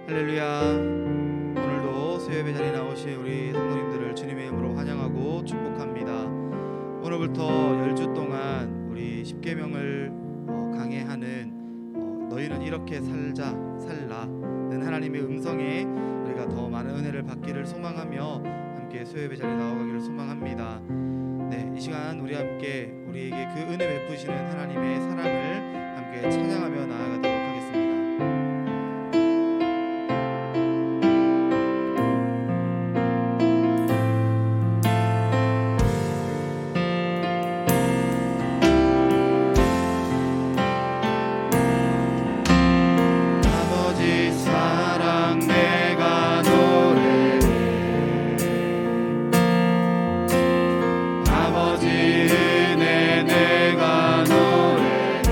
할렐루야. 오늘도 수요예배 자리에 나오신 우리 성도님들을 주님의 이름으로 환영하고 축복합니다. 오늘부터 10주 동안 우리 십계명을 강해하는 너희는 이렇게 살라는 하나님의 음성에 우리가 더 많은 은혜를 받기를 소망하며 함께 수요예배 자리에 나아가기를 소망합니다. 네, 이 시간 우리 함께 우리에게 그 은혜 베푸시는 하나님의 사랑을 함께 찬양하며 나아가도록 하겠습니다. 아버지 사랑 내가 노래해, 아버지 은혜 내가 노래해,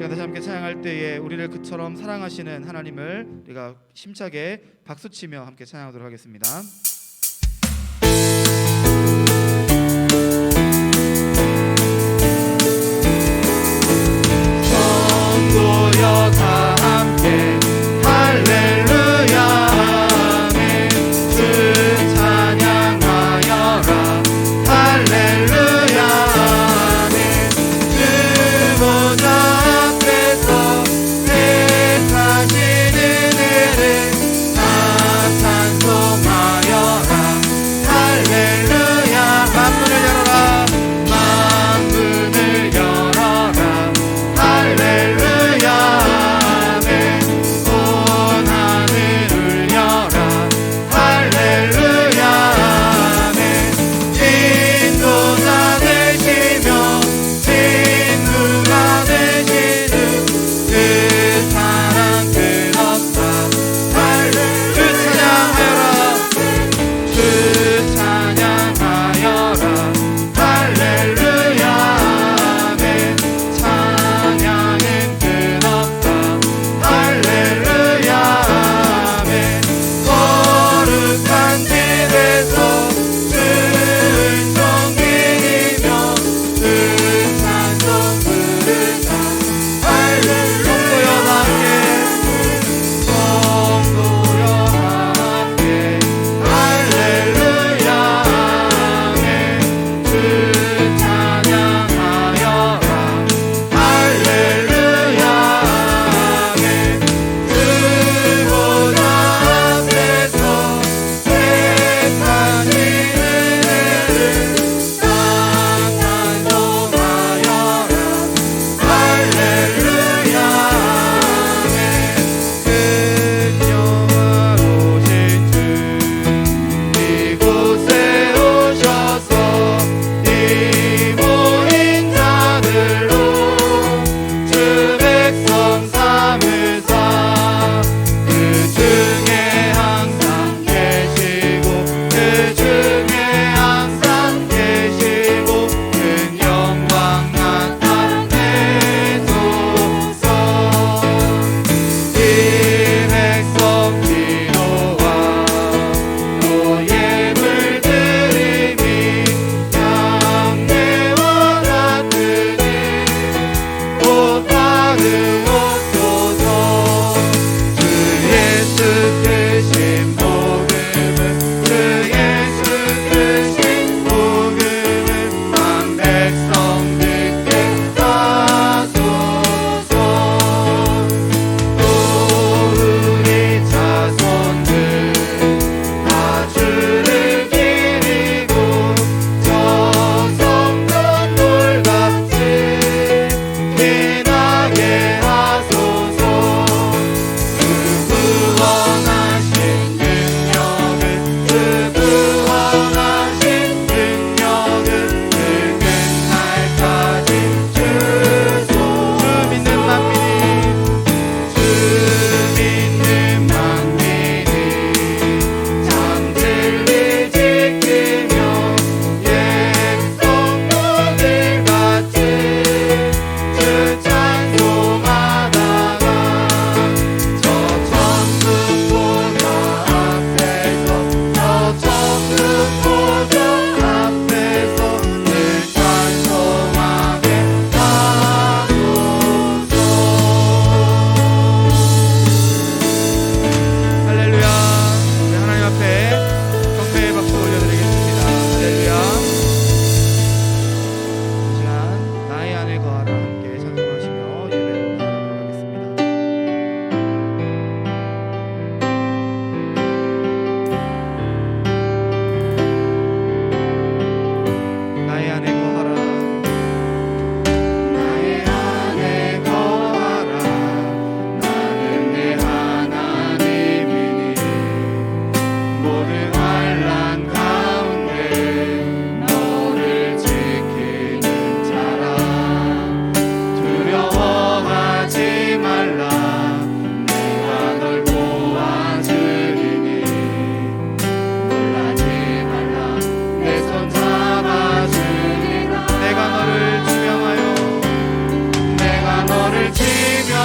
시간 다시 함께 찬양할 때에 우리를 그처럼 사랑하시는 하나님을 우리가 힘차게 박수치며 함께 찬양하도록 하겠습니다. 성도여 다 함께 할렐루야 아멘 주 찬양하여라 할렐루야 아멘 주 보좌 앞에서 택하신 은혜를 다 찬송하여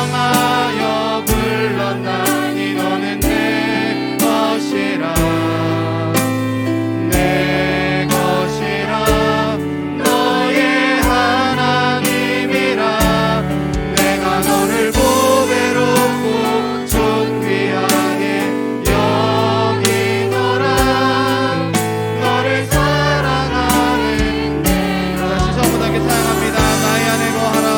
명하여 불렀나니 너는 내 것이라 내 것이라 너의 하나님이라 내가 너를 보배롭고 존귀하게 여기노라 너를 사랑하는 다시 처음부터 함께 사랑합니다. 나의 안에 거하라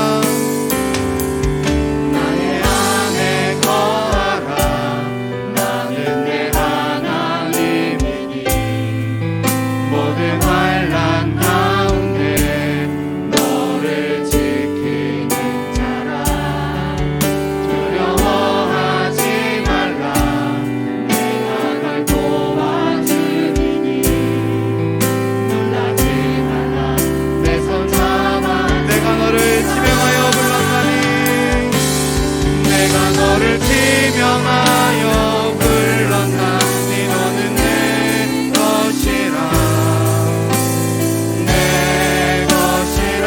나의 안에 거하라 나는 내 하나님이니 모든 환난 가운데 너를 지키는 자라 두려워하지 말라 내가 널 도와주리니 놀라지 말라 내 손 잡아 내가 너를 지명하여 불렀나니 내가 너를 지명하여 불렀나니 너는 내 것이라 내 것이라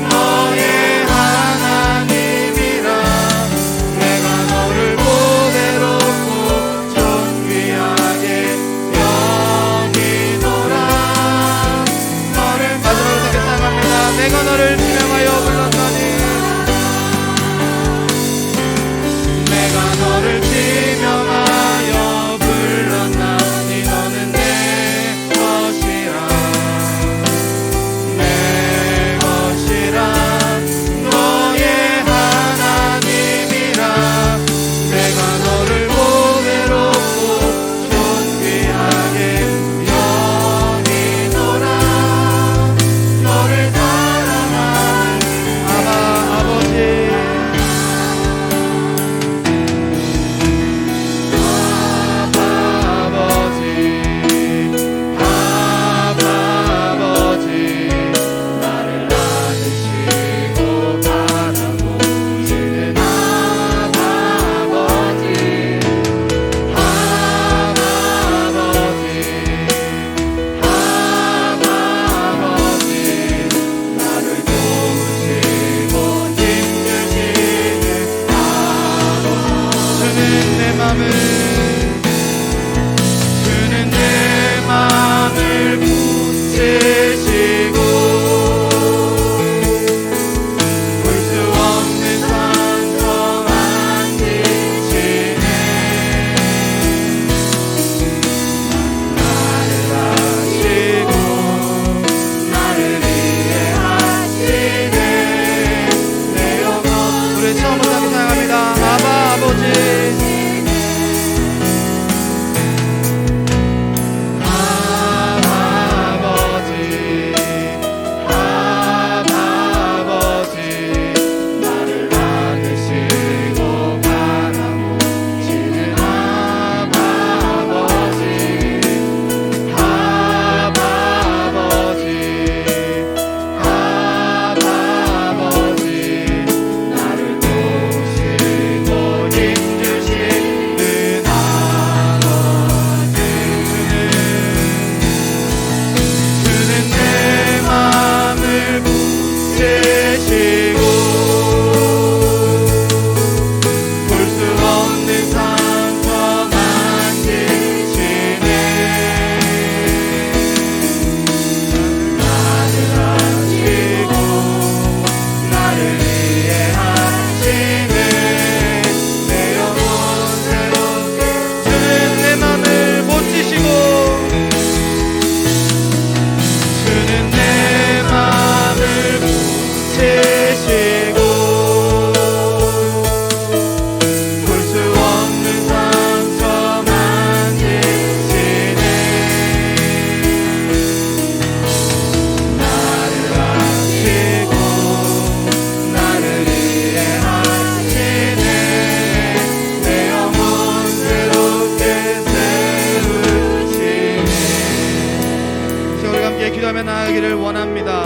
너의 하나님이라 내가 너를 보배롭고 존귀하게 여기노라 너를 마지막으로 생각합니다. 내가 너를 지명하여 불렀나니 내가 너를 지명하여 불렀나니 너는 내 것이라 내 것이라 너의 하나님이라 내가 너를 보배롭고 존귀하게 여기노라 너를 사랑하는 아바 아버지 나를 안으시고 바라보시는 아버지 나를 도우시고 힘주시는 주는 내 맘을 붙이시고 볼 수 없는 상처 만지시네 나를 아시고 나를 이해하시네 내 영혼 우리 처음부터 함께 사랑합니다. 아바 아버지 나를 안으시고 바라보시는 나를 도우시고 힘주시는 주는 내 맘을 붙이시고 볼 수 없는 상처 만지시네 나를 아시고 나를 이해하시네 내 영혼 새롭게 주는 내 맘을 붙이시고 주는 내 맘을 붙이시고 볼 수 없는 상처 만지시네 나를 아시고 나를 이해하시네 내 영혼 새롭게 세우시네 우리 함께 기도하며 나아가기를 원합니다.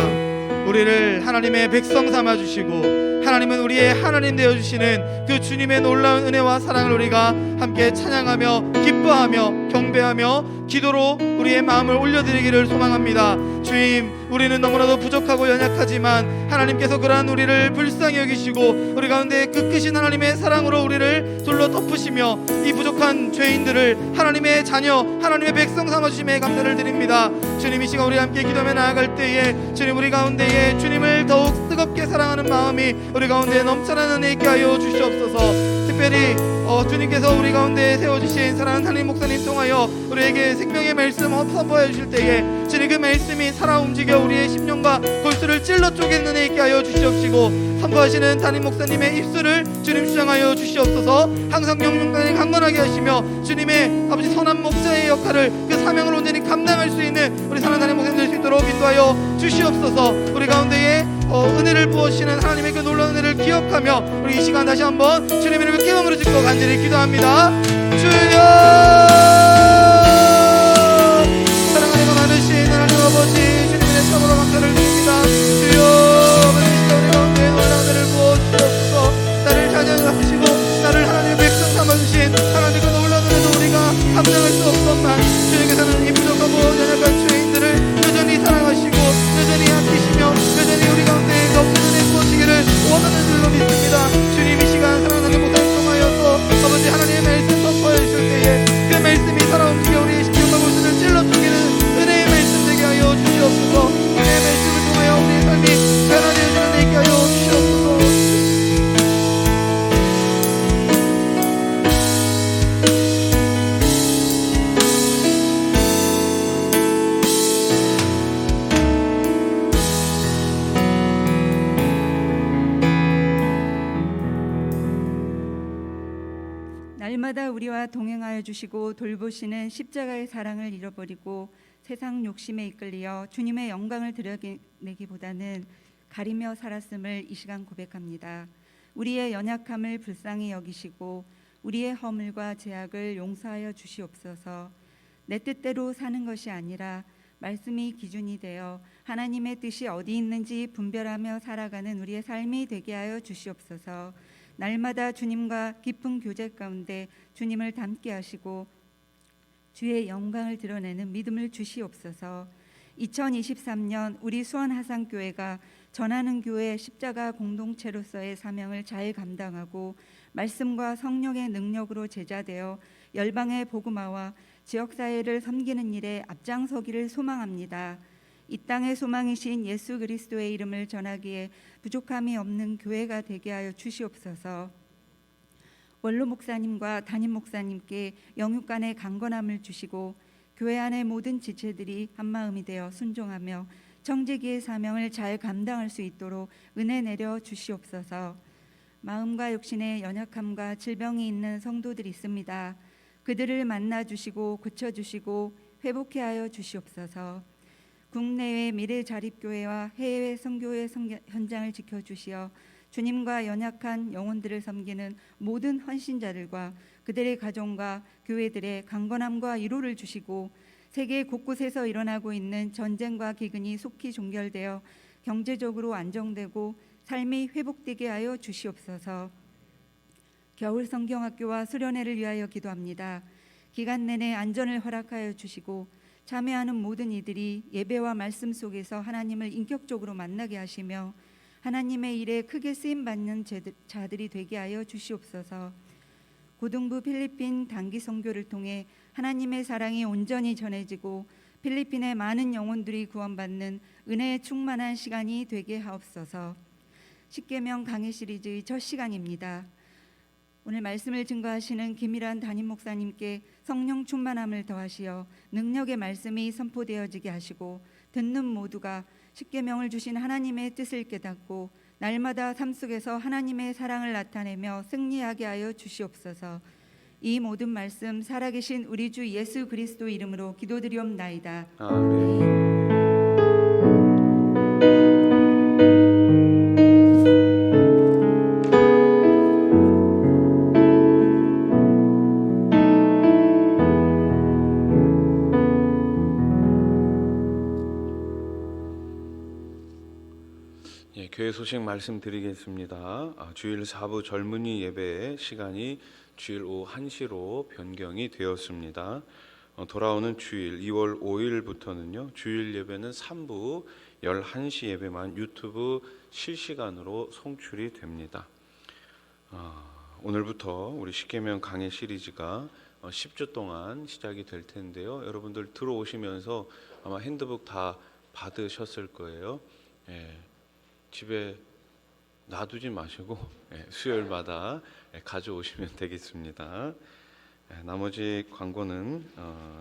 우리를 하나님의 백성 삼아주시고 하나님은 우리의 하나님 되어주시는 그 주님의 놀라운 은혜와 사랑을 우리가 함께 찬양하며 기뻐하며 경배하며 기도로 우리의 마음을 올려드리기를 소망합니다. 주님, 우리는 너무나도 부족하고 연약하지만 하나님께서 그러한 우리를 불쌍히 여기시고 우리 가운데 그 크신 하나님의 사랑으로 우리를 둘러 덮으시며 이 부족한 죄인들을 하나님의 자녀, 하나님의 백성 삼아주심에 감사를 드립니다. 주님, 이 시간 우리 함께 기도하며 나아갈 때에 주님, 우리 가운데에 주님을 더욱 뜨겁게 사랑하는 마음이 우리 가운데 넘쳐나는 은혜 있게 하여 주시옵소서. 특별히 주님께서 우리 가운데 세워주신 사랑하는 하나님 목사님 통하여 우리에게 생명의 말씀 선포해 주실 때에 주님, 그 말씀이 살아 움직여 우리의 심령과 골수를 찔러 쪼개는 은혜 있게 하여 주시옵시고, 선포하시는 담임 목사님의 입술을 주님 주장하여 주시옵소서. 항상 영육간에 강건하게 하시며 주님의 아버지 선한 목자의 역할을, 그 사명을 온전히 감당할 수 있는 우리 사랑하는 담임 목사님 될 수 있도록 인도하여 주시옵소서. 우리 가운데에 은혜를 부어주시는 하나님의 그 놀라운 은혜를 기억하며 우리 이 시간 다시 한번 주님의 이름을 깨방으로 짓고 간절히 기도합니다. 주여, 사랑하는 많으신 하나님 아버지, 주님의 참으로 감사를 드립니다. 주여, 아버지, 이 시간 우리 가운데 놀라운 은혜를 부어주시옵소서. 나를 찬양하시고 나를 하나님의 백성 삼아주신 하나님의 그 놀라운 은혜도 우리가 감당할 수 없었만 주님께서는 이 부족하고 연약한 죄인들을 여전히 사랑하시고 여전히 아끼시며 여전히 우리 가운데 넘치는 은혜 부어지기를 원하는 줄로 믿습니다. 주님, 이 시간 사랑하는 목사님 통하여서 아버지 하나님의 말씀 선포해 주실 때에 그 말씀이 살아 움직여 우리의 심령과 골수를 찔러 쪼개는 은혜의 말씀 되게 하여 주시옵소서. 은혜의 말씀을 통하여 우리의 삶이 변화되어지는 은혜 있게 하여 주시옵소서. 날마다 우리와 동행하여 주시고 돌보시는 십자가의 사랑을 잃어버리고 세상 욕심에 이끌려 주님의 영광을 드러내기보다는 가리며 살았음을 이 시간 고백합니다. 우리의 연약함을 불쌍히 여기시고 우리의 허물과 죄악을 용서하여 주시옵소서. 내 뜻대로 사는 것이 아니라 말씀이 기준이 되어 하나님의 뜻이 어디 있는지 분별하며 살아가는 우리의 삶이 되게 하여 주시옵소서. 날마다 주님과 깊은 교제 가운데 주님을 닮게 하시고 주의 영광을 드러내는 믿음을 주시옵소서. 2023년 우리 수원하상교회가 전하는 교회 십자가 공동체로서의 사명을 잘 감당하고 말씀과 성령의 능력으로 제자되어 열방의 복음화와 지역사회를 섬기는 일에 앞장서기를 소망합니다. 이 땅의 소망이신 예수 그리스도의 이름을 전하기에 부족함이 없는 교회가 되게 하여 주시옵소서. 원로 목사님과 담임 목사님께 영육간의 강건함을 주시고 교회 안의 모든 지체들이 한마음이 되어 순종하며 청지기의 사명을 잘 감당할 수 있도록 은혜 내려 주시옵소서. 마음과 육신의 연약함과 질병이 있는 성도들이 있습니다. 그들을 만나 주시고 고쳐 주시고 회복케 하여 주시옵소서. 국내외 미래 자립교회와 해외 선교회 현장을 지켜주시어 주님과 연약한 영혼들을 섬기는 모든 헌신자들과 그들의 가정과 교회들의 강건함과 위로를 주시고 세계 곳곳에서 일어나고 있는 전쟁과 기근이 속히 종결되어 경제적으로 안정되고 삶이 회복되게 하여 주시옵소서. 겨울 성경학교와 수련회를 위하여 기도합니다. 기간 내내 안전을 허락하여 주시고 참여하는 모든 이들이 예배와 말씀 속에서 하나님을 인격적으로 만나게 하시며 하나님의 일에 크게 쓰임받는 자들이 되게 하여 주시옵소서. 고등부 필리핀 단기 선교를 통해 하나님의 사랑이 온전히 전해지고 필리핀의 많은 영혼들이 구원받는 은혜의 충만한 시간이 되게 하옵소서. 십계명 강해 시리즈의 첫 시간입니다. 오늘 말씀을 증거하시는 김일환 담임 목사님께 성령 충만함을 더하시어 능력의 말씀이 선포되어지게 하시고 듣는 모두가 십계명을 주신 하나님의 뜻을 깨닫고 날마다 삶 속에서 하나님의 사랑을 나타내며 승리하게 하여 주시옵소서. 이 모든 말씀 살아계신 우리 주 예수 그리스도 이름으로 기도드리옵나이다. 아멘. 교회 소식 말씀드리겠습니다. 주일 4부 젊은이 예배 시간이 주일 오후 1시로 변경이 되었습니다. 돌아오는 주일 2월 5일부터는요. 주일 예배는 3부 11시 예배만 유튜브 실시간으로 송출이 됩니다. 오늘부터 우리 십계명 강해 시리즈가 10주 동안 시작이 될 텐데요. 여러분들 들어오시면서 아마 핸드북 다 받으셨을 거예요. 집에 놔두지 마시고 수요일마다 가져오시면 되겠습니다. 나머지 광고는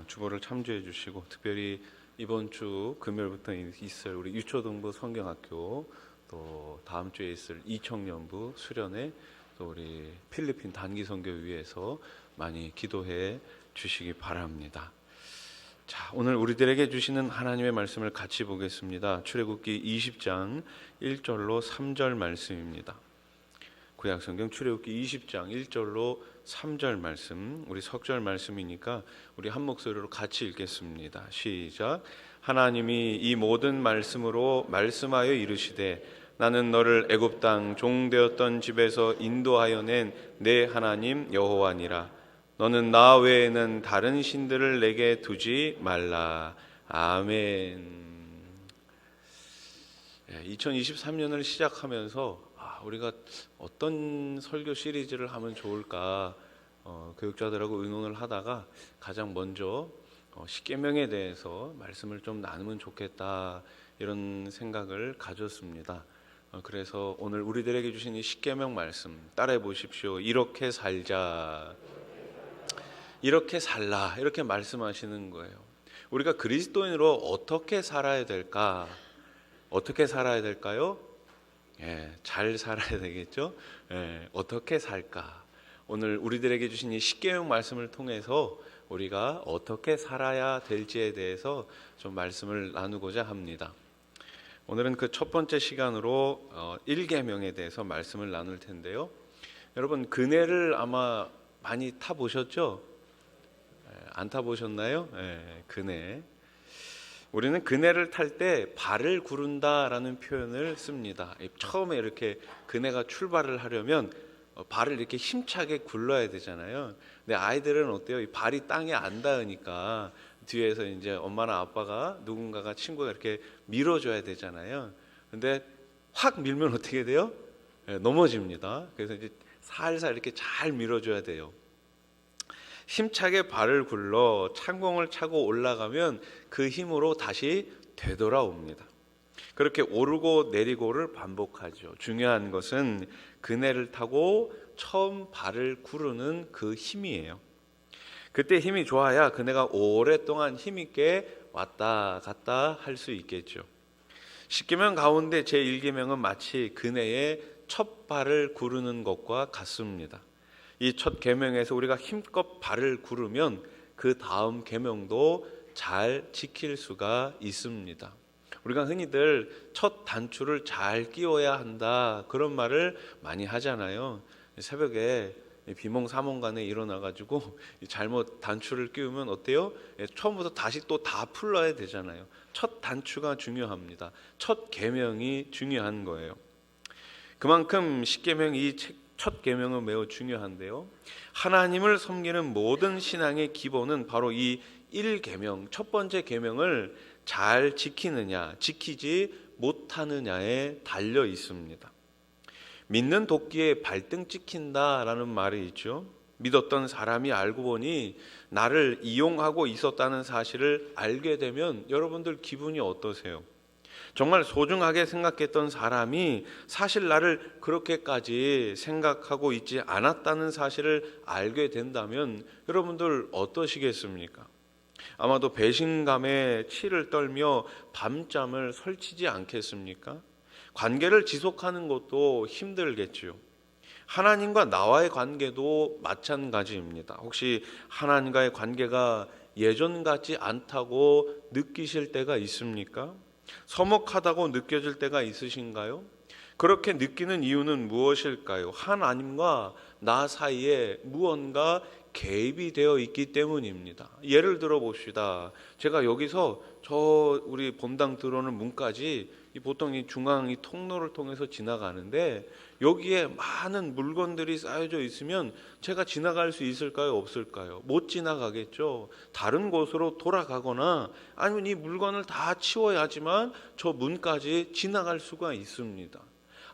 주보를 참조해 주시고, 특별히 이번 주 금요일부터 있을 우리 유초등부 성경학교, 또 다음 주에 있을 이청년부 수련회, 또 우리 필리핀 단기 선교위에서 많이 기도해 주시기 바랍니다. 자, 오늘 우리들에게 주시는 하나님의 말씀을 같이 보겠습니다. 출애굽기 20장 1절로 3절 말씀입니다. 구약성경 출애굽기 20장 1절로 3절 말씀, 우리 석절 말씀이니까 우리 한 목소리로 같이 읽겠습니다. 시작. 하나님이 이 모든 말씀으로 말씀하여 이르시되 나는 너를 애굽 땅 종되었던 집에서 인도하여 낸 내 하나님 여호와니라. 너는 나 외에는 다른 신들을 내게 두지 말라. 아멘. 2023년을 시작하면서 우리가 어떤 설교 시리즈를 하면 좋을까 교육자들하고 의논을 하다가 가장 먼저 십계명에 대해서 말씀을 좀 나누면 좋겠다, 이런 생각을 가졌습니다. 그래서 오늘 우리들에게 주신 이 십계명 말씀 따라해 보십시오. 이렇게 살자, 이렇게 살라, 이렇게 말씀하시는 거예요. 우리가 그리스도인으로 어떻게 살아야 될까? 어떻게 살아야 될까요? 잘 살아야 되겠죠. 어떻게 살까? 오늘 우리들에게 주신 이 십계명 말씀을 통해서 우리가 어떻게 살아야 될지에 대해서 좀 말씀을 나누고자 합니다. 오늘은 그 첫 번째 시간으로 1계명에 대해서 말씀을 나눌 텐데요. 여러분, 그네를 아마 많이 타보셨죠? 안 타보셨나요? 그네. 우리는 그네를 탈 때 발을 구른다라는 표현을 씁니다. 처음에 이렇게 그네가 출발을 하려면 발을 이렇게 힘차게 굴러야 되잖아요. 근데 아이들은 어때요? 이 발이 땅에 안 닿으니까 뒤에서 이제 엄마나 아빠가, 누군가가, 친구가 이렇게 밀어줘야 되잖아요. 근데 확 밀면 어떻게 돼요? 넘어집니다. 그래서 이제 살살 이렇게 잘 밀어줘야 돼요. 힘차게 발을 굴러 창공을 차고 올라가면 그 힘으로 다시 되돌아옵니다. 그렇게 오르고 내리고를 반복하죠. 중요한 것은 그네를 타고 처음 발을 구르는 그 힘이에요. 그때 힘이 좋아야 그네가 오랫동안 힘있게 왔다 갔다 할 수 있겠죠. 십계명 가운데 제1계명은 마치 그네의 첫 발을 구르는 것과 같습니다. 이 첫 계명에서 우리가 힘껏 발을 구르면 그 다음 계명도 잘 지킬 수가 있습니다. 우리가 흔히들 첫 단추를 잘 끼워야 한다, 그런 말을 많이 하잖아요. 새벽에 비몽사몽간에 일어나가지고 잘못 단추를 끼우면 어때요? 처음부터 다시 또 다 풀러야 되잖아요. 첫 단추가 중요합니다. 첫 계명이 중요한 거예요. 그만큼 십계명, 이 첫 계명은 매우 중요한데요. 하나님을 섬기는 모든 신앙의 기본은 바로 이 1계명, 첫 번째 계명을 잘 지키느냐, 지키지 못하느냐에 달려 있습니다. 믿는 도끼에 발등 찍힌다라는 말이 있죠. 믿었던 사람이 알고 보니 나를 이용하고 있었다는 사실을 알게 되면 여러분들 기분이 어떠세요? 정말 소중하게 생각했던 사람이 사실 나를 그렇게까지 생각하고 있지 않았다는 사실을 알게 된다면 여러분들 어떠시겠습니까? 아마도 배신감에 치를 떨며 밤잠을 설치지 않겠습니까? 관계를 지속하는 것도 힘들겠지요. 하나님과 나와의 관계도 마찬가지입니다. 혹시 하나님과의 관계가 예전 같지 않다고 느끼실 때가 있습니까? 서먹하다고 느껴질 때가 있으신가요? 그렇게 느끼는 이유는 무엇일까요? 하나님과 나 사이에 무언가 개입이 되어 있기 때문입니다. 예를 들어 봅시다. 제가 여기서 저 우리 본당 들어오는 문까지 보통 이 중앙 이 통로를 통해서 지나가는데 여기에 많은 물건들이 쌓여져 있으면 제가 지나갈 수 있을까요? 없을까요? 못 지나가겠죠. 다른 곳으로 돌아가거나 아니면 이 물건을 다 치워야지만 저 문까지 지나갈 수가 있습니다.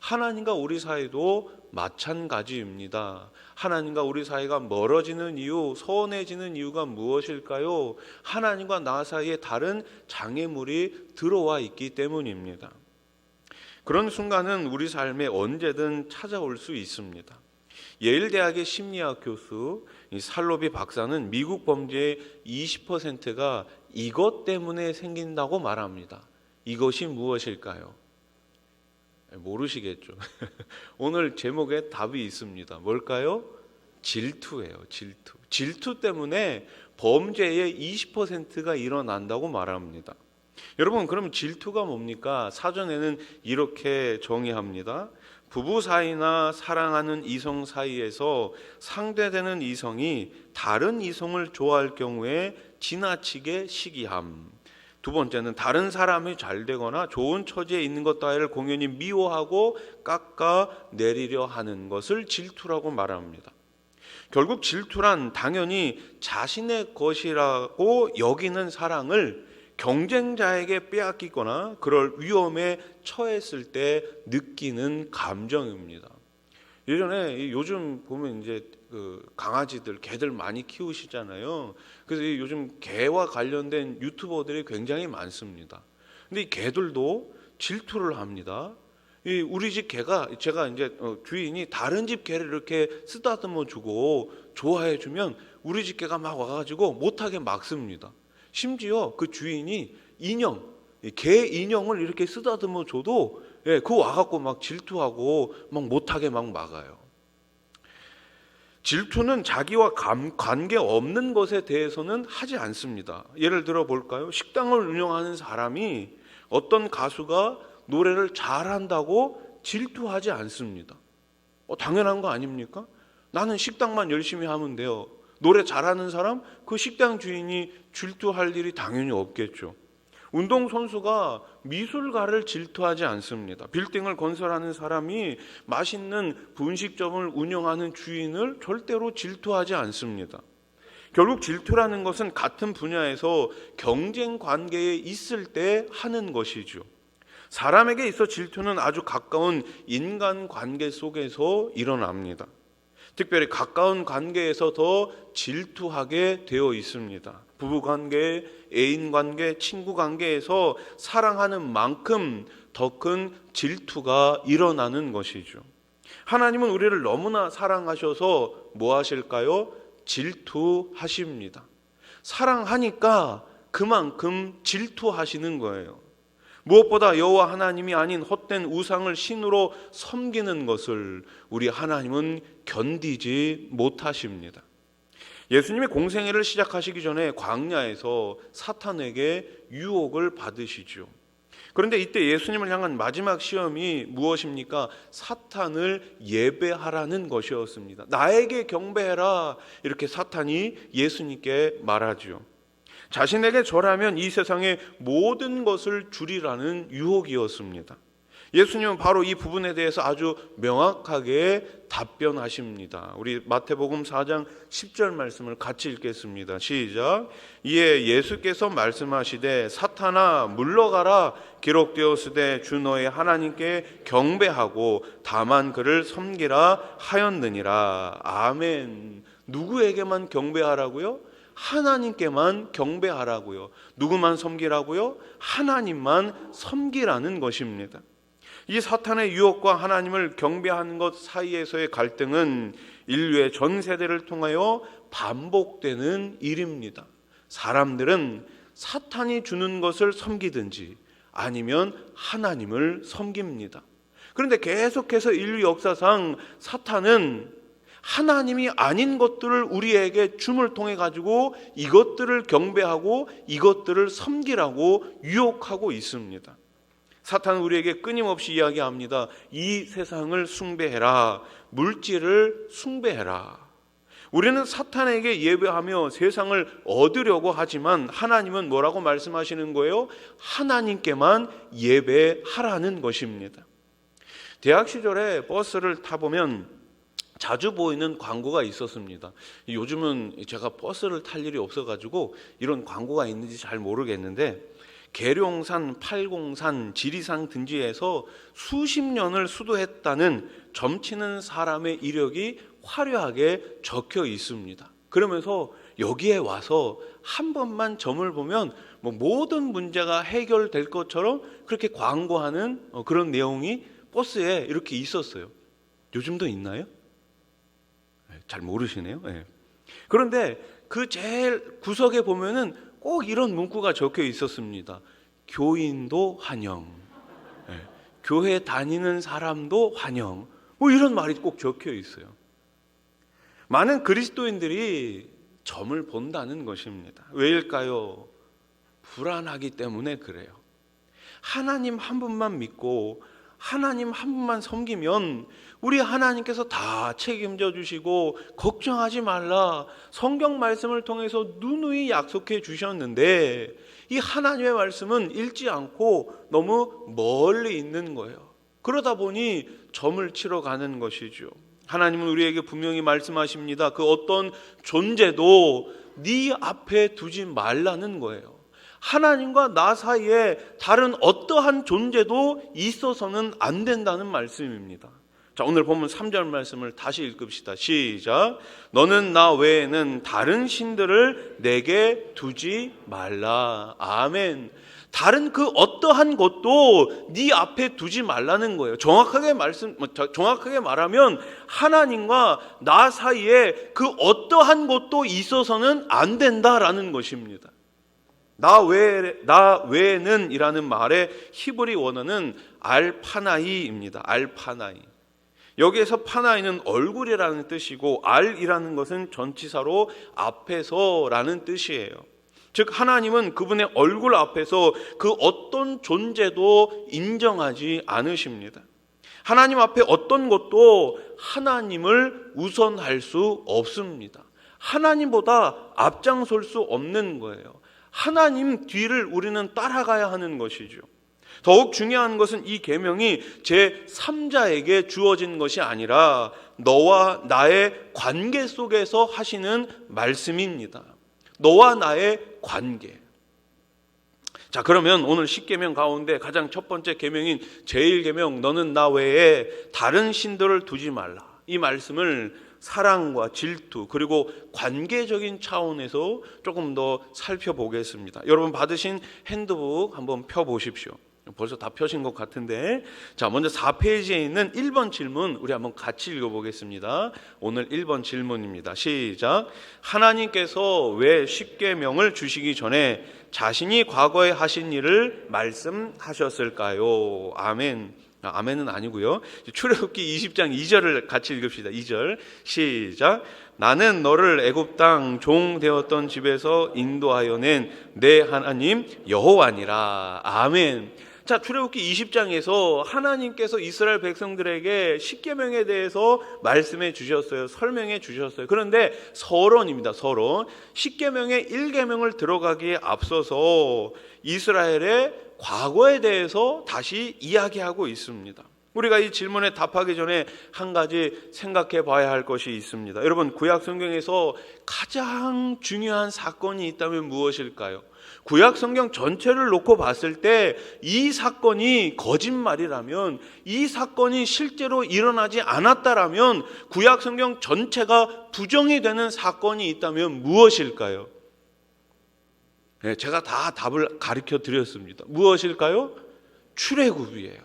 하나님과 우리 사이도 마찬가지입니다. 하나님과 우리 사이가 멀어지는 이유, 서운해지는 이유가 무엇일까요? 하나님과 나 사이에 다른 장애물이 들어와 있기 때문입니다. 그런 순간은 우리 삶에 언제든 찾아올 수 있습니다. 예일대학의 심리학 교수 살로비 박사는 미국 범죄의 20%가 이것 때문에 생긴다고 말합니다. 이것이 무엇일까요? 모르시겠죠. 오늘 제목에 답이 있습니다. 뭘까요? 질투예요. 질투. 질투 때문에 범죄의 20%가 일어난다고 말합니다. 여러분, 그럼 질투가 뭡니까? 사전에는 이렇게 정의합니다. 부부 사이나 사랑하는 이성 사이에서 상대되는 이성이 다른 이성을 좋아할 경우에 지나치게 시기함. 두 번째는 다른 사람이 잘 되거나 좋은 처지에 있는 것 따위를 공연히 미워하고 깎아내리려 하는 것을 질투라고 말합니다. 결국 질투란 당연히 자신의 것이라고 여기는 사랑을 경쟁자에게 빼앗기거나 그럴 위험에 처했을 때 느끼는 감정입니다. 예전에 요즘 보면 이제 강아지들, 개들 많이 키우시잖아요. 그래서 요즘 개와 관련된 유튜버들이 굉장히 많습니다. 근데 이 개들도 질투를 합니다. 우리 집 개가 제가 이제 주인이 다른 집 개를 이렇게 쓰다듬어 주고 좋아해 주면 우리 집 개가 막 와가지고 못하게 막습니다. 심지어 그 주인이 인형, 개 인형을 이렇게 쓰다듬어 줘도 그거 와갖고 막 질투하고 막 못하게 막 막아요. 질투는 자기와 관계 없는 것에 대해서는 하지 않습니다. 예를 들어 볼까요? 식당을 운영하는 사람이 어떤 가수가 노래를 잘한다고 질투하지 않습니다. 당연한 거 아닙니까? 나는 식당만 열심히 하면 돼요. 노래 잘하는 사람, 그 식당 주인이 질투할 일이 당연히 없겠죠. 운동선수가 미술가를 질투하지 않습니다. 빌딩을 건설하는 사람이 맛있는 분식점을 운영하는 주인을 절대로 질투하지 않습니다. 결국 질투라는 것은 같은 분야에서 경쟁 관계에 있을 때 하는 것이죠. 사람에게 있어 질투는 아주 가까운 인간 관계 속에서 일어납니다. 특별히 가까운 관계에서 더 질투하게 되어 있습니다. 부부관계, 애인관계, 친구관계에서 사랑하는 만큼 더 큰 질투가 일어나는 것이죠. 하나님은 우리를 너무나 사랑하셔서 뭐 하실까요? 질투하십니다. 사랑하니까 그만큼 질투하시는 거예요. 무엇보다 여호와 하나님이 아닌 헛된 우상을 신으로 섬기는 것을 우리 하나님은 견디지 못하십니다. 예수님이 공생애를 시작하시기 전에 광야에서 사탄에게 유혹을 받으시죠. 그런데 이때 예수님을 향한 마지막 시험이 무엇입니까? 사탄을 예배하라는 것이었습니다. 나에게 경배해라, 이렇게 사탄이 예수님께 말하죠. 자신에게 절하면 이 세상의 모든 것을 주리라는 유혹이었습니다. 예수님은 바로 이 부분에 대해서 아주 명확하게 답변하십니다. 우리 마태복음 4장 10절 말씀을 같이 읽겠습니다. 시작. 이에 예수께서 말씀하시되 사탄아 물러가라, 기록되었으되 주 너의 하나님께 경배하고 다만 그를 섬기라 하였느니라. 아멘. 누구에게만 경배하라고요? 하나님께만 경배하라고요. 누구만 섬기라고요? 하나님만 섬기라는 것입니다. 이 사탄의 유혹과 하나님을 경배하는 것 사이에서의 갈등은 인류의 전 세대를 통하여 반복되는 일입니다. 사람들은 사탄이 주는 것을 섬기든지 아니면 하나님을 섬깁니다. 그런데 계속해서 인류 역사상 사탄은 하나님이 아닌 것들을 우리에게 줌을 통해 가지고 이것들을 경배하고 이것들을 섬기라고 유혹하고 있습니다. 사탄은 우리에게 끊임없이 이야기합니다. 이 세상을 숭배해라. 물질을 숭배해라. 우리는 사탄에게 예배하며 세상을 얻으려고 하지만 하나님은 뭐라고 말씀하시는 거예요? 하나님께만 예배하라는 것입니다. 대학 시절에 버스를 타보면 자주 보이는 광고가 있었습니다. 요즘은 제가 버스를 탈 일이 없어가지고 이런 광고가 있는지 잘 모르겠는데, 계룡산, 팔공산, 지리산 등지에서 수십 년을 수도했다는 점치는 사람의 이력이 화려하게 적혀 있습니다. 그러면서 여기에 와서 한 번만 점을 보면 모든 문제가 해결될 것처럼 그렇게 광고하는 그런 내용이 버스에 이렇게 있었어요. 요즘도 있나요? 잘 모르시네요. 네. 그런데 그 제일 구석에 보면은 꼭 이런 문구가 적혀 있었습니다. 교인도 환영, 네. 교회 다니는 사람도 환영, 이런 말이 꼭 적혀 있어요. 많은 그리스도인들이 점을 본다는 것입니다. 왜일까요? 불안하기 때문에 그래요. 하나님 한 분만 믿고 하나님 한 분만 섬기면 우리 하나님께서 다 책임져 주시고 걱정하지 말라, 성경 말씀을 통해서 누누이 약속해 주셨는데, 이 하나님의 말씀은 읽지 않고 너무 멀리 있는 거예요. 그러다 보니 점을 치러 가는 것이죠. 하나님은 우리에게 분명히 말씀하십니다. 그 어떤 존재도 네 앞에 두지 말라는 거예요. 하나님과 나 사이에 다른 어떠한 존재도 있어서는 안 된다는 말씀입니다. 자, 오늘 본문 3절 말씀을 다시 읽읍시다. 시작. 너는 나 외에는 다른 신들을 내게 두지 말라. 아멘. 다른 그 어떠한 것도 네 앞에 두지 말라는 거예요. 정확하게 말하면 하나님과 나 사이에 그 어떠한 것도 있어서는 안 된다라는 것입니다. 나 외에는 이라는 말의 히브리 원어는 알파나이입니다. 알파나이. 여기에서 파나이는 얼굴이라는 뜻이고, 알이라는 것은 전치사로 앞에서라는 뜻이에요. 즉 하나님은 그분의 얼굴 앞에서 그 어떤 존재도 인정하지 않으십니다. 하나님 앞에 어떤 것도 하나님을 우선할 수 없습니다. 하나님보다 앞장설 수 없는 거예요. 하나님 뒤를 우리는 따라가야 하는 것이죠. 더욱 중요한 것은 이 계명이 제3자에게 주어진 것이 아니라 너와 나의 관계 속에서 하시는 말씀입니다. 너와 나의 관계. 자, 그러면 오늘 10계명 가운데 가장 첫 번째 계명인 제1계명, 너는 나 외에 다른 신들을 두지 말라. 이 말씀을 사랑과 질투 그리고 관계적인 차원에서 조금 더 살펴보겠습니다. 여러분 받으신 핸드북 한번 펴보십시오. 벌써 다 펴신 것 같은데, 자, 먼저 4페이지에 있는 1번 질문 우리 한번 같이 읽어보겠습니다. 오늘 1번 질문입니다. 시작. 하나님께서 왜 10계명을 주시기 전에 자신이 과거에 하신 일을 말씀하셨을까요? 아멘. 아멘은 아니고요. 출애굽기 20장 2절을 같이 읽읍시다. 2절 시작. 나는 너를 애굽 땅 종 되었던 집에서 인도하여 낸 내 하나님 여호와니라. 아멘. 자, 출애굽기 20장에서 하나님께서 이스라엘 백성들에게 10계명에 대해서 말씀해 주셨어요. 설명해 주셨어요. 그런데 서론입니다. 서론. 10계명의 1계명을 들어가기에 앞서서 이스라엘의 과거에 대해서 다시 이야기하고 있습니다. 우리가 이 질문에 답하기 전에 한 가지 생각해 봐야 할 것이 있습니다. 여러분, 구약 성경에서 가장 중요한 사건이 있다면 무엇일까요? 구약 성경 전체를 놓고 봤을 때 이 사건이 거짓말이라면, 이 사건이 실제로 일어나지 않았다라면 구약 성경 전체가 부정이 되는 사건이 있다면 무엇일까요? 네, 제가 다 답을 가르쳐 드렸습니다. 무엇일까요? 출애굽이에요.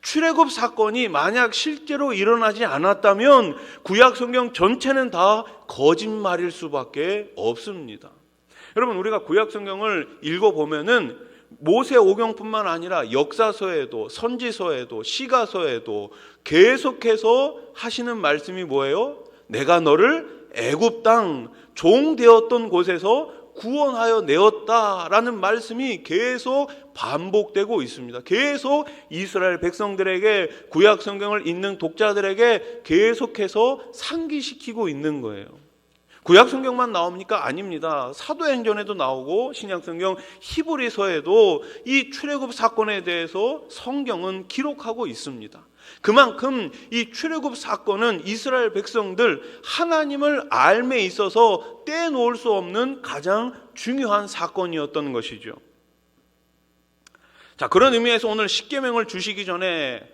출애굽 사건이 만약 실제로 일어나지 않았다면 구약 성경 전체는 다 거짓말일 수밖에 없습니다. 여러분, 우리가 구약 성경을 읽어보면은 모세오경뿐만 아니라 역사서에도 선지서에도 시가서에도 계속해서 하시는 말씀이 뭐예요? 내가 너를 애굽 땅 종 되었던 곳에서 구원하여 내었다라는 말씀이 계속 반복되고 있습니다. 계속 이스라엘 백성들에게, 구약 성경을 읽는 독자들에게 계속해서 상기시키고 있는 거예요. 구약 성경만 나옵니까? 아닙니다. 사도행전에도 나오고 신약 성경 히브리서에도 이 출애굽 사건에 대해서 성경은 기록하고 있습니다. 그만큼 이 출애굽 사건은 이스라엘 백성들 하나님을 알매 있어서 떼놓을 수 없는 가장 중요한 사건이었던 것이죠. 자, 그런 의미에서 오늘 십계명을 주시기 전에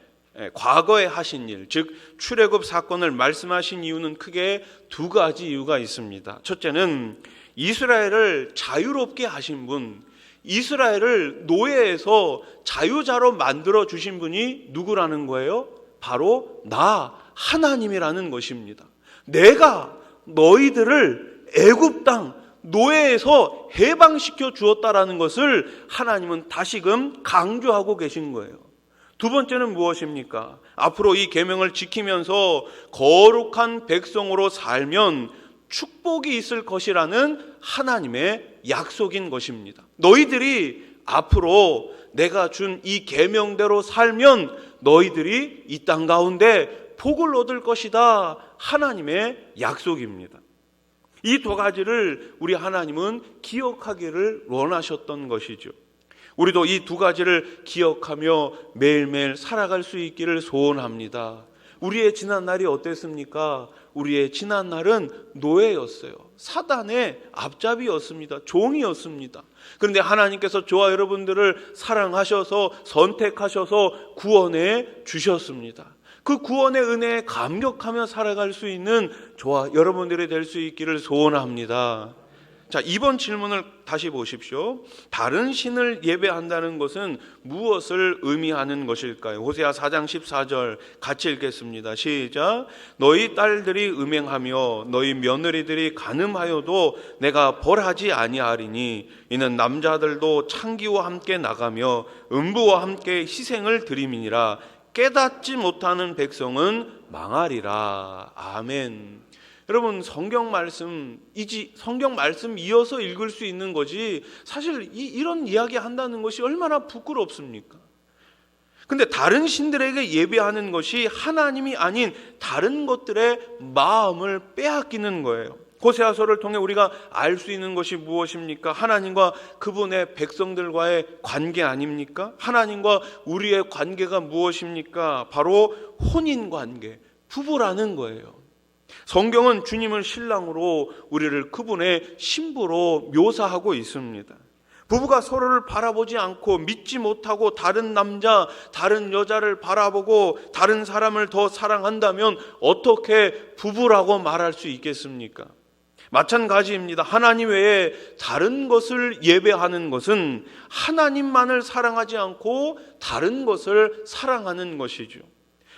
과거에 하신 일, 즉 출애굽 사건을 말씀하신 이유는 크게 두 가지 이유가 있습니다. 첫째는 이스라엘을 자유롭게 하신 분, 이스라엘을 노예에서 자유자로 만들어 주신 분이 누구라는 거예요? 바로 나 하나님이라는 것입니다. 내가 너희들을 애굽 땅 노예에서 해방시켜 주었다라는 것을 하나님은 다시금 강조하고 계신 거예요. 두 번째는 무엇입니까? 앞으로 이 계명을 지키면서 거룩한 백성으로 살면 축복이 있을 것이라는 하나님의 약속인 것입니다. 너희들이 앞으로 내가 준 이 계명대로 살면 너희들이 이 땅 가운데 복을 얻을 것이다. 하나님의 약속입니다. 이 두 가지를 우리 하나님은 기억하기를 원하셨던 것이죠. 우리도 이 두 가지를 기억하며 매일매일 살아갈 수 있기를 소원합니다. 우리의 지난날이 어땠습니까? 우리의 지난날은 노예였어요. 사단의 앞잡이였습니다. 종이었습니다. 그런데 하나님께서 저와 여러분들을 사랑하셔서 선택하셔서 구원해 주셨습니다. 그 구원의 은혜에 감격하며 살아갈 수 있는 저와 여러분들이 될 수 있기를 소원합니다. 자, 이번 질문을 다시 보십시오. 다른 신을 예배한다는 것은 무엇을 의미하는 것일까요? 호세아 4장 14절 같이 읽겠습니다. 시작. 너희 딸들이 음행하며 너희 며느리들이 간음하여도 내가 벌하지 아니하리니 이는 남자들도 창기와 함께 나가며 음부와 함께 희생을 드림이니라. 깨닫지 못하는 백성은 망하리라. 아멘. 여러분, 성경 말씀 이어서 읽을 수 있는 거지 사실 이런 이야기 한다는 것이 얼마나 부끄럽습니까? 근데 다른 신들에게 예배하는 것이 하나님이 아닌 다른 것들의 마음을 빼앗기는 거예요. 호세아서를 통해 우리가 알 수 있는 것이 무엇입니까? 하나님과 그분의 백성들과의 관계 아닙니까? 하나님과 우리의 관계가 무엇입니까? 바로 혼인 관계, 부부라는 거예요. 성경은 주님을 신랑으로 우리를 그분의 신부로 묘사하고 있습니다. 부부가 서로를 바라보지 않고 믿지 못하고 다른 남자, 다른 여자를 바라보고 다른 사람을 더 사랑한다면 어떻게 부부라고 말할 수 있겠습니까? 마찬가지입니다. 하나님 외에 다른 것을 예배하는 것은 하나님만을 사랑하지 않고 다른 것을 사랑하는 것이죠.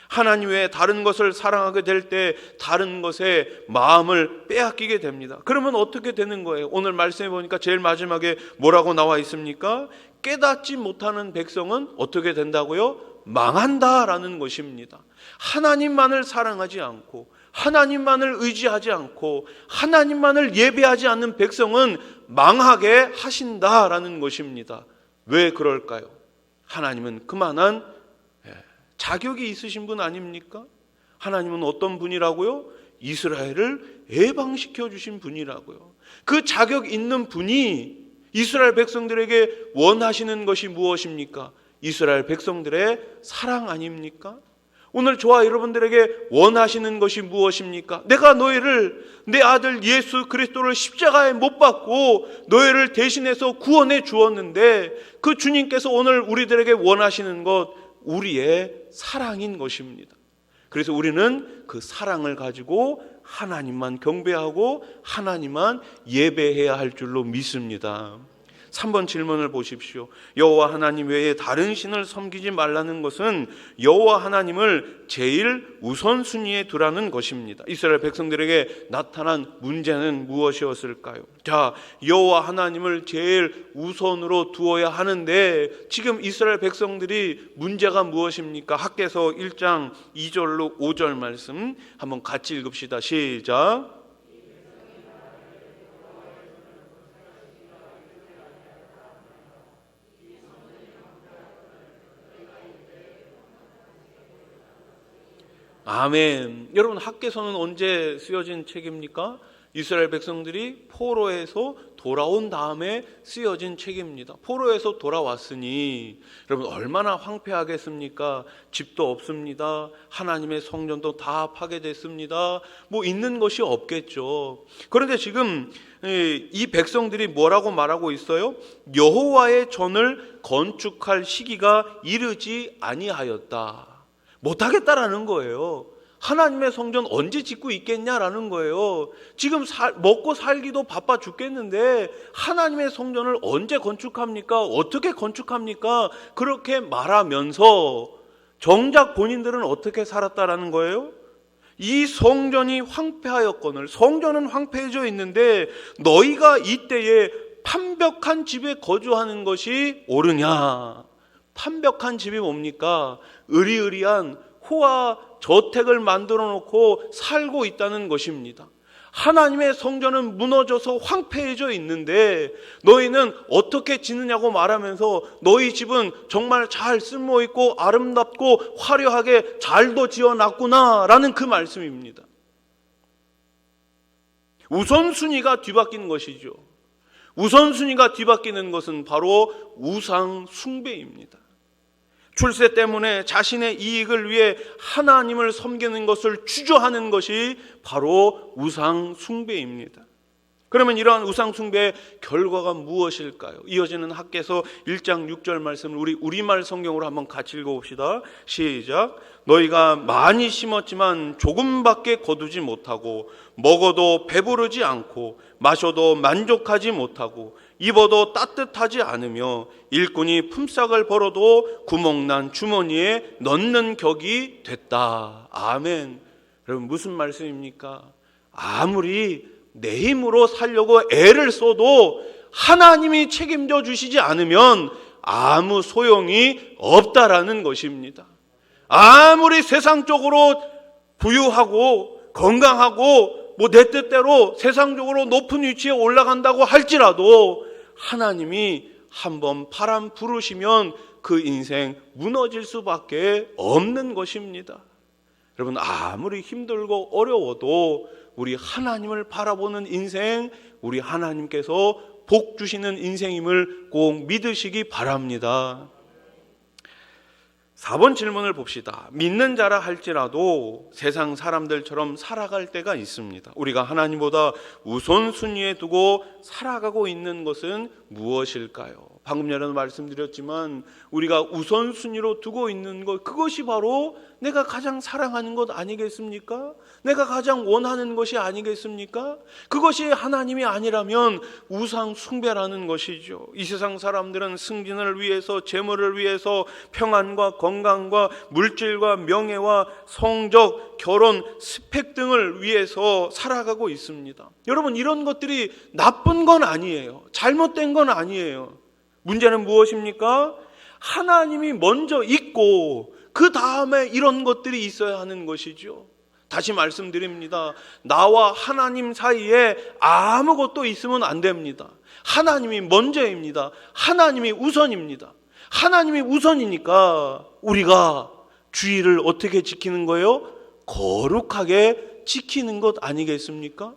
하나님 외에 다른 것을 사랑하게 될 때 다른 것에 마음을 빼앗기게 됩니다. 그러면 어떻게 되는 거예요? 오늘 말씀해 보니까 제일 마지막에 뭐라고 나와 있습니까? 깨닫지 못하는 백성은 어떻게 된다고요? 망한다라는 것입니다. 하나님만을 사랑하지 않고 하나님만을 의지하지 않고 하나님만을 예배하지 않는 백성은 망하게 하신다라는 것입니다. 왜 그럴까요? 하나님은 그만한 자격이 있으신 분 아닙니까? 하나님은 어떤 분이라고요? 이스라엘을 해방시켜 주신 분이라고요. 그 자격 있는 분이 이스라엘 백성들에게 원하시는 것이 무엇입니까? 이스라엘 백성들의 사랑 아닙니까? 오늘 저와 여러분들에게 원하시는 것이 무엇입니까? 내가 너희를 내 아들 예수 그리스도를 십자가에 못 박고 너희를 대신해서 구원해 주었는데 그 주님께서 오늘 우리들에게 원하시는 것 우리의 사랑인 것입니다. 그래서 우리는 그 사랑을 가지고 하나님만 경배하고 하나님만 예배해야 할 줄로 믿습니다. 3번 질문을 보십시오. 여호와 하나님 외에 다른 신을 섬기지 말라는 것은 여호와 하나님을 제일 우선순위에 두라는 것입니다. 이스라엘 백성들에게 나타난 문제는 무엇이었을까요? 자, 여호와 하나님을 제일 우선으로 두어야 하는데 지금 이스라엘 백성들이 문제가 무엇입니까? 학개서 1장 2절로 5절 말씀 한번 같이 읽읍시다. 시작. 아멘. 여러분, 학개서는 언제 쓰여진 책입니까? 이스라엘 백성들이 포로에서 돌아온 다음에 쓰여진 책입니다. 포로에서 돌아왔으니 여러분 얼마나 황폐하겠습니까? 집도 없습니다. 하나님의 성전도 다 파괴됐습니다. 뭐 있는 것이 없겠죠. 그런데 지금 이 백성들이 뭐라고 말하고 있어요? 여호와의 전을 건축할 시기가 이르지 아니하였다. 못하겠다라는 거예요. 하나님의 성전 언제 짓고 있겠냐라는 거예요. 지금 먹고 살기도 바빠 죽겠는데 하나님의 성전을 언제 건축합니까? 어떻게 건축합니까? 그렇게 말하면서 정작 본인들은 어떻게 살았다라는 거예요? 이 성전이 황폐하였거늘, 성전은 황폐해져 있는데 너희가 이때에 판벽한 집에 거주하는 것이 옳으냐? 판벽한 집이 뭡니까? 으리으리한 호화 저택을 만들어 놓고 살고 있다는 것입니다. 하나님의 성전은 무너져서 황폐해져 있는데 너희는 어떻게 지느냐고 말하면서 너희 집은 정말 잘 쓸모있고 아름답고 화려하게 잘도 지어놨구나 라는 그 말씀입니다. 우선순위가 뒤바뀐 것이죠. 우선순위가 뒤바뀌는 것은 바로 우상 숭배입니다. 출세 때문에 자신의 이익을 위해 하나님을 섬기는 것을 주저하는 것이 바로 우상 숭배입니다. 그러면 이러한 우상 숭배의 결과가 무엇일까요? 이어지는 학개서 1장 6절 말씀을 우리 우리말 성경으로 한번 같이 읽어봅시다. 시작. 너희가 많이 심었지만 조금밖에 거두지 못하고 먹어도 배부르지 않고 마셔도 만족하지 못하고 입어도 따뜻하지 않으며 일꾼이 품삯을 벌어도 구멍난 주머니에 넣는 격이 됐다. 아멘. 여러분 무슨 말씀입니까? 아무리 내 힘으로 살려고 애를 써도 하나님이 책임져 주시지 않으면 아무 소용이 없다라는 것입니다. 아무리 세상적으로 부유하고 건강하고 뭐 내 뜻대로 세상적으로 높은 위치에 올라간다고 할지라도 하나님이 한번 바람 부르시면 그 인생 무너질 수밖에 없는 것입니다. 여러분 아무리 힘들고 어려워도 우리 하나님을 바라보는 인생, 우리 하나님께서 복 주시는 인생임을 꼭 믿으시기 바랍니다. 4번 질문을 봅시다. 믿는 자라 할지라도 세상 사람들처럼 살아갈 때가 있습니다. 우리가 하나님보다 우선순위에 두고 살아가고 있는 것은 무엇일까요? 방금 전에 말씀드렸지만 우리가 우선순위로 두고 있는 것, 그것이 바로 내가 가장 사랑하는 것 아니겠습니까? 내가 가장 원하는 것이 아니겠습니까? 그것이 하나님이 아니라면 우상 숭배라는 것이죠. 이 세상 사람들은 승진을 위해서, 재물을 위해서, 평안과 건강과 물질과 명예와 성적, 결혼, 스펙 등을 위해서 살아가고 있습니다. 여러분 이런 것들이 나쁜 건 아니에요. 잘못된 건 아니에요. 문제는 무엇입니까? 하나님이 먼저 있고 그 다음에 이런 것들이 있어야 하는 것이죠. 다시 말씀드립니다. 나와 하나님 사이에 아무것도 있으면 안 됩니다. 하나님이 먼저입니다. 하나님이 우선입니다. 하나님이 우선이니까 우리가 주의를 어떻게 지키는 거예요? 거룩하게 지키는 것 아니겠습니까?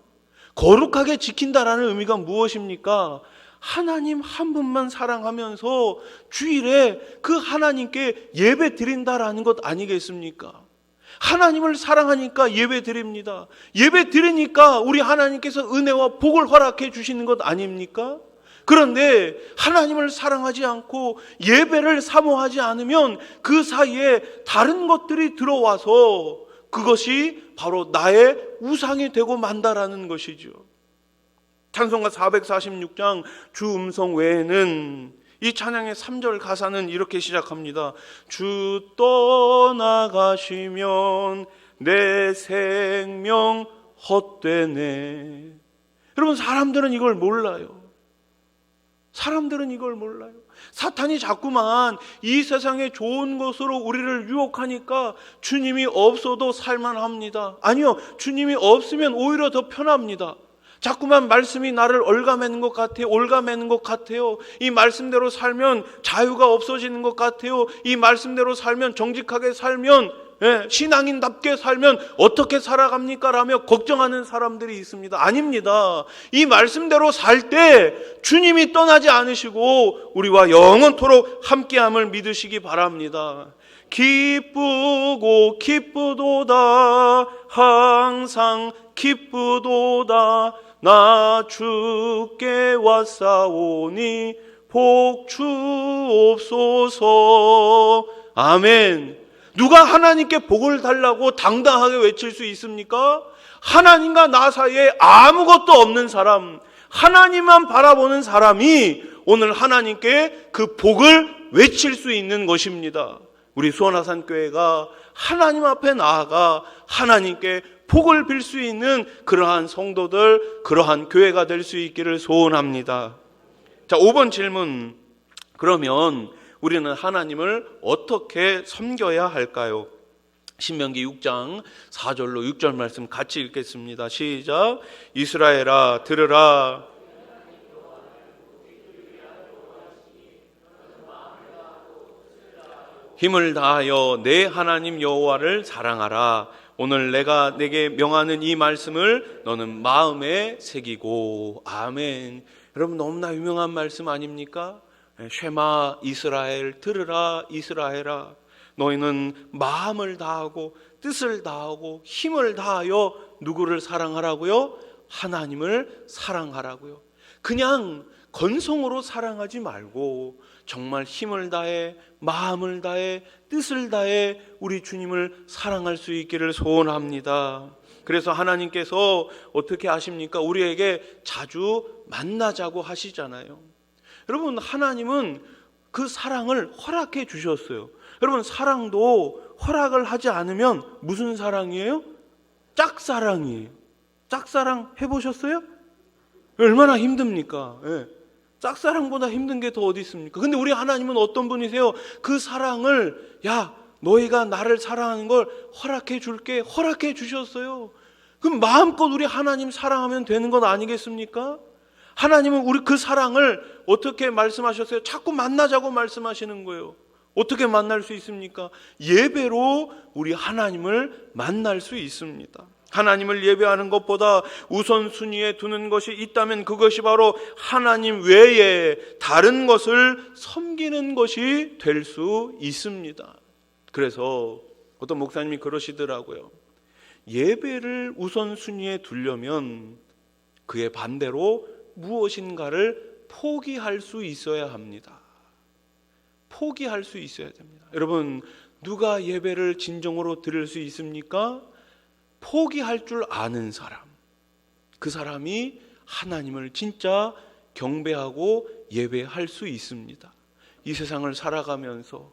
거룩하게 지킨다라는 의미가 무엇입니까? 하나님 한 분만 사랑하면서 주일에 그 하나님께 예배 드린다라는 것 아니겠습니까? 하나님을 사랑하니까 예배 드립니다. 예배 드리니까 우리 하나님께서 은혜와 복을 허락해 주시는 것 아닙니까? 그런데 하나님을 사랑하지 않고 예배를 사모하지 않으면 그 사이에 다른 것들이 들어와서 그것이 바로 나의 우상이 되고 만다라는 것이죠. 찬송가 446장 주 음성 외에는 이 찬양의 3절 가사는 이렇게 시작합니다. 주 떠나가시면 내 생명 헛되네. 여러분 사람들은 이걸 몰라요. 사람들은 이걸 몰라요. 사탄이 자꾸만 이 세상의 좋은 것으로 우리를 유혹하니까 주님이 없어도 살만합니다. 아니요, 주님이 없으면 오히려 더 편합니다. 자꾸만 말씀이 나를 올가매는 것 같아요. 올가매는 것 같아요. 이 말씀대로 살면 자유가 없어지는 것 같아요. 이 말씀대로 살면, 정직하게 살면 신앙인답게 살면 어떻게 살아갑니까? 라며 걱정하는 사람들이 있습니다. 아닙니다. 이 말씀대로 살 때 주님이 떠나지 않으시고 우리와 영원토록 함께함을 믿으시기 바랍니다. 기쁘고 기쁘도다 항상 기쁘도다 나 주께 왔사오니 복 주옵소서. 아멘. 누가 하나님께 복을 달라고 당당하게 외칠 수 있습니까? 하나님과 나 사이에 아무것도 없는 사람, 하나님만 바라보는 사람이 오늘 하나님께 그 복을 외칠 수 있는 것입니다. 우리 수원하산교회가 하나님 앞에 나아가 하나님께 복을 빌 수 있는 그러한 성도들, 그러한 교회가 될 수 있기를 소원합니다. 자, 5번 질문. 그러면 우리는 하나님을 어떻게 섬겨야 할까요? 신명기 6장 4절로 6절 말씀 같이 읽겠습니다. 시작. 이스라엘아 들으라. 힘을 다하여 내 하나님 여호와를 사랑하라. 오늘 내가 내게 명하는 이 말씀을 너는 마음에 새기고. 아멘. 여러분, 너무나 유명한 말씀 아닙니까? 쉐마 이스라엘, 들으라 이스라엘아, 너희는 마음을 다하고 뜻을 다하고 힘을 다하여 누구를 사랑하라고요? 하나님을 사랑하라고요. 그냥 건성으로 사랑하지 말고 정말 힘을 다해, 마음을 다해, 뜻을 다해 우리 주님을 사랑할 수 있기를 소원합니다. 그래서 하나님께서 어떻게 하십니까? 우리에게 자주 만나자고 하시잖아요. 여러분, 하나님은 그 사랑을 허락해 주셨어요. 여러분, 사랑도 허락을 하지 않으면 무슨 사랑이에요? 짝사랑이에요. 짝사랑 해보셨어요? 얼마나 힘듭니까? 짝사랑보다 힘든 게 더 어디 있습니까? 근데 우리 하나님은 어떤 분이세요? 그 사랑을, 야, 너희가 나를 사랑하는 걸 허락해 줄게, 허락해 주셨어요. 그럼 마음껏 우리 하나님 사랑하면 되는 건 아니겠습니까? 하나님은 우리 그 사랑을 어떻게 말씀하셨어요? 자꾸 만나자고 말씀하시는 거예요. 어떻게 만날 수 있습니까? 예배로 우리 하나님을 만날 수 있습니다. 하나님을 예배하는 것보다 우선순위에 두는 것이 있다면 그것이 바로 하나님 외에 다른 것을 섬기는 것이 될 수 있습니다. 그래서 어떤 목사님이 그러시더라고요. 예배를 우선순위에 두려면 그의 반대로 무엇인가를 포기할 수 있어야 합니다. 포기할 수 있어야 됩니다. 여러분, 누가 예배를 진정으로 드릴 수 있습니까? 포기할 줄 아는 사람. 그 사람이 하나님을 진짜 경배하고 예배할 수 있습니다. 이 세상을 살아가면서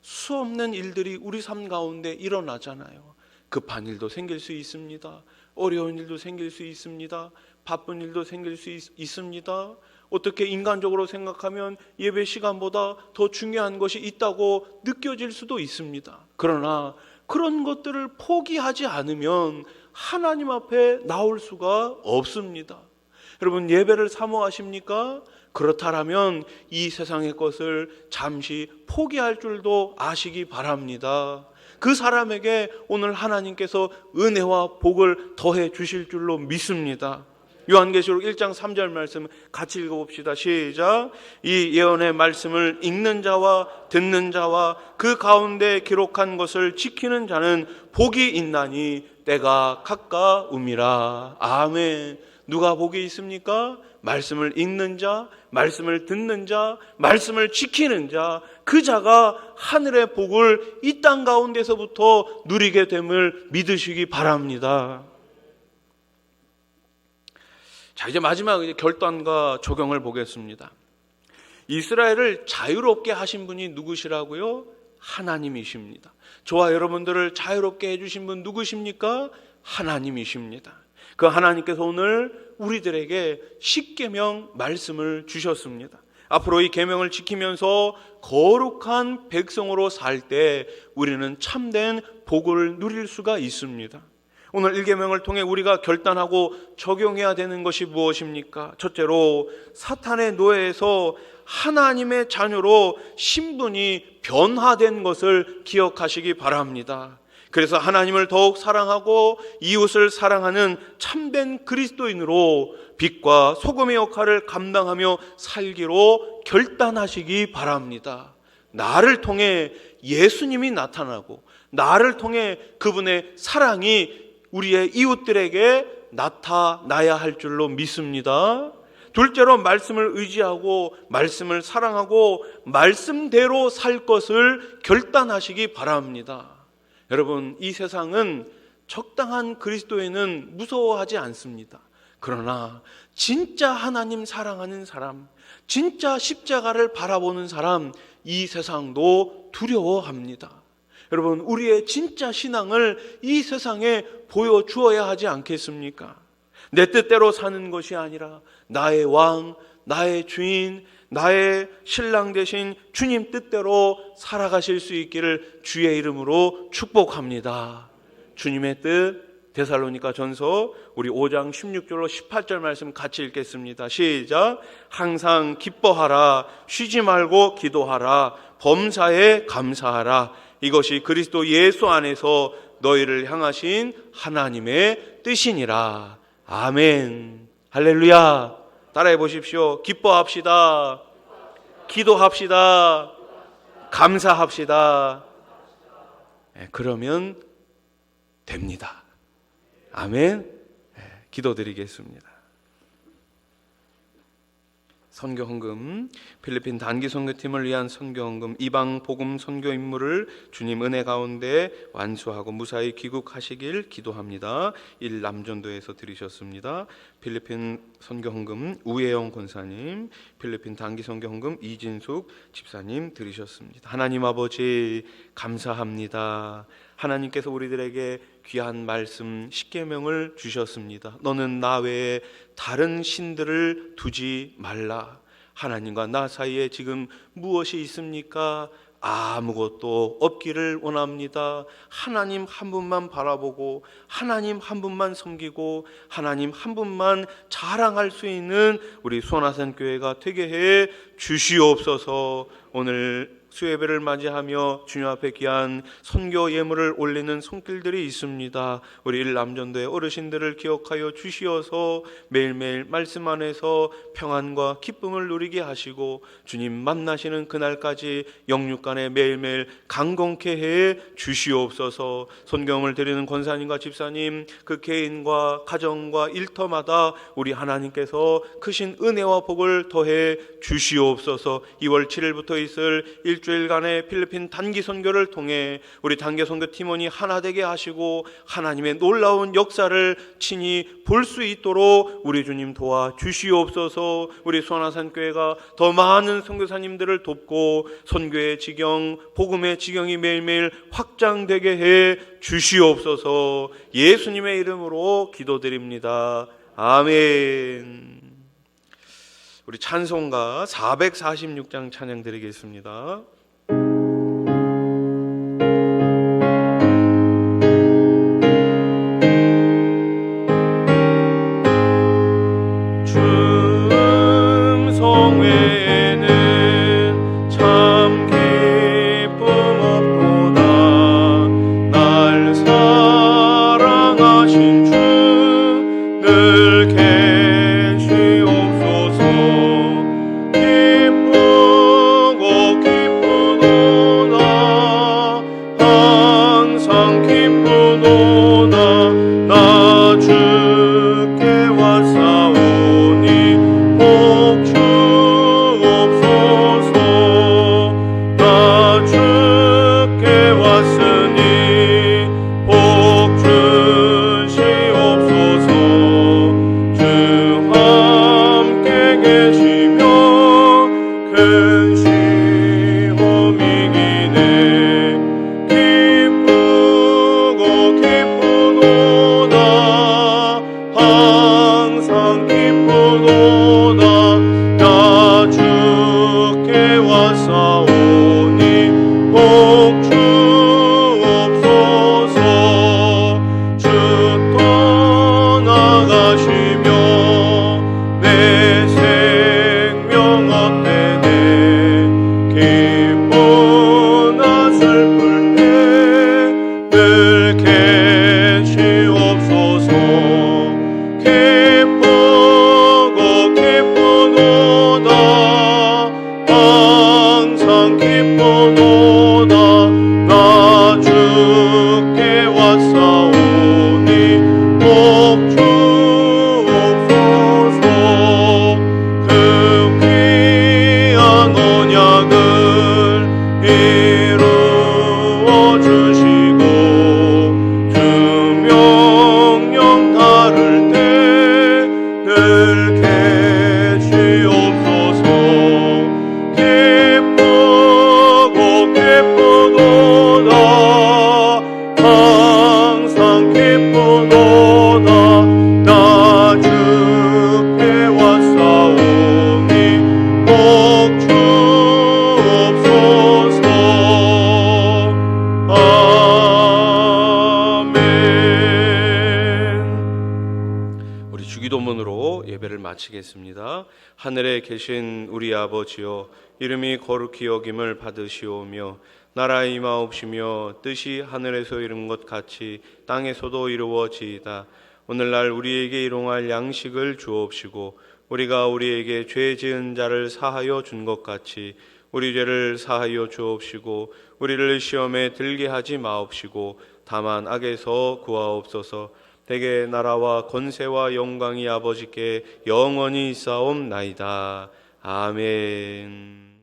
수없는 일들이 우리 삶 가운데 일어나잖아요. 급한 일도 생길 수 있습니다. 어려운 일도 생길 수 있습니다. 바쁜 일도 생길 수 있습니다. 어떻게 인간적으로 생각하면 예배 시간보다 더 중요한 것이 있다고 느껴질 수도 있습니다. 그러나 그런 것들을 포기하지 않으면 하나님 앞에 나올 수가 없습니다. 여러분, 예배를 사모하십니까? 그렇다면 이 세상의 것을 잠시 포기할 줄도 아시기 바랍니다. 그 사람에게 오늘 하나님께서 은혜와 복을 더해 주실 줄로 믿습니다. 요한계시록 1장 3절 말씀 같이 읽어봅시다. 시작. 이 예언의 말씀을 읽는 자와 듣는 자와 그 가운데 기록한 것을 지키는 자는 복이 있나니 때가 가까움이라. 아멘. 누가 복이 있습니까? 말씀을 읽는 자, 말씀을 듣는 자, 말씀을 지키는 자, 그 자가 하늘의 복을 이 땅 가운데서부터 누리게 됨을 믿으시기 바랍니다. 자, 이제 마지막 결단과 적용을 보겠습니다. 이스라엘을 자유롭게 하신 분이 누구시라고요? 하나님이십니다. 저와 여러분들을 자유롭게 해주신 분 누구십니까? 하나님이십니다. 그 하나님께서 오늘 우리들에게 십계명 말씀을 주셨습니다. 앞으로 이 계명을 지키면서 거룩한 백성으로 살 때 우리는 참된 복을 누릴 수가 있습니다. 오늘 1계명을 통해 우리가 결단하고 적용해야 되는 것이 무엇입니까? 첫째로 사탄의 노예에서 하나님의 자녀로 신분이 변화된 것을 기억하시기 바랍니다. 그래서 하나님을 더욱 사랑하고 이웃을 사랑하는 참된 그리스도인으로 빛과 소금의 역할을 감당하며 살기로 결단하시기 바랍니다. 나를 통해 예수님이 나타나고 나를 통해 그분의 사랑이 우리의 이웃들에게 나타나야 할 줄로 믿습니다. 둘째로 말씀을 의지하고 말씀을 사랑하고 말씀대로 살 것을 결단하시기 바랍니다. 여러분, 이 세상은 적당한 그리스도인은 무서워하지 않습니다. 그러나 진짜 하나님 사랑하는 사람, 진짜 십자가를 바라보는 사람, 이 세상도 두려워합니다. 여러분, 우리의 진짜 신앙을 이 세상에 보여주어야 하지 않겠습니까? 내 뜻대로 사는 것이 아니라 나의 왕, 나의 주인, 나의 신랑 되신 주님 뜻대로 살아가실 수 있기를 주의 이름으로 축복합니다. 주님의 뜻, 데살로니가 전서 우리 5장 16절로 18절 말씀 같이 읽겠습니다. 시작. 항상 기뻐하라, 쉬지 말고 기도하라, 범사에 감사하라. 이것이 그리스도 예수 안에서 너희를 향하신 하나님의 뜻이니라. 아멘. 할렐루야. 따라해 보십시오. 기뻐합시다. 기도합시다. 감사합시다. 그러면 됩니다. 아멘. 기도드리겠습니다. 선교헌금, 필리핀 단기 선교팀을 위한 선교헌금, 이방 복음 선교 임무를 주님 은혜 가운데 완수하고 무사히 귀국하시길 기도합니다. 1 남전도에서 드리셨습니다. 필리핀 선교헌금 우혜영 권사님, 필리핀 단기 선교헌금 이진숙 집사님 드리셨습니다. 하나님 아버지 감사합니다. 하나님께서 우리들에게 귀한 말씀 십계명을 주셨습니다. 너는 나 외에 다른 신들을 두지 말라. 하나님과 나 사이에 지금 무엇이 있습니까? 아무것도 없기를 원합니다. 하나님 한 분만 바라보고 하나님 한 분만 섬기고 하나님 한 분만 자랑할 수 있는 우리 수원하산 교회가 되게 해 주시옵소서. 오늘 수예배를 맞이하며 주님 앞에 귀한 선교 예물을 올리는 손길들이 있습니다. 우리 일남전도의 어르신들을 기억하여 주시어서 매일매일 말씀 안에서 평안과 기쁨을 누리게 하시고 주님 만나시는 그날까지 영육간에 매일매일 강건케 해 주시옵소서. 손경을 드리는 권사님과 집사님, 그 개인과 가정과 일터마다 우리 하나님께서 크신 은혜와 복을 더해 주시옵소서. 2월 7일부터 있을 일주일간의 필리핀 단기 선교를 통해 우리 단기 선교 팀원이 하나 되게 하시고 하나님의 놀라운 역사를 친히 볼 수 있도록 우리 주님 도와 주시옵소서. 우리 수원하산 교회가 더 많은 선교사님들을 돕고 선교의 지경, 복음의 지경이 매일매일 확장되게 해 주시옵소서. 예수님의 이름으로 기도드립니다. 아멘. 우리 찬송가 446장 찬양 드리겠습니다. 기쁘나 슬플 때 기쁘고 기쁘도다 항상 기쁘도다 나 주께 왔사오니 복 주옵소서 그 귀한 언약을 이루어 주시고 주 명령 따를 때 늘 계시옵소서 기쁘고 기쁘도다 항상 기쁘도다 나 주께 왔사오니 복 주옵소서 아멘. 우리 주기도문으로 예배를 마치겠습니다. 하늘에 계신 우리 아버지여 이름이 거룩히 여김을 받으시오며 나라 임하옵시며 뜻이 하늘에서 이룬 것 같이 땅에서도 이루어지이다. 오늘날 우리에게 일용할 양식을 주옵시고 우리가 우리에게 죄 지은 자를 사하여 준 것 같이 우리 죄를 사하여 주옵시고 우리를 시험에 들게 하지 마옵시고 다만 악에서 구하옵소서. 대개 나라와 권세와 영광이 아버지께 영원히 있사옵나이다. 아멘.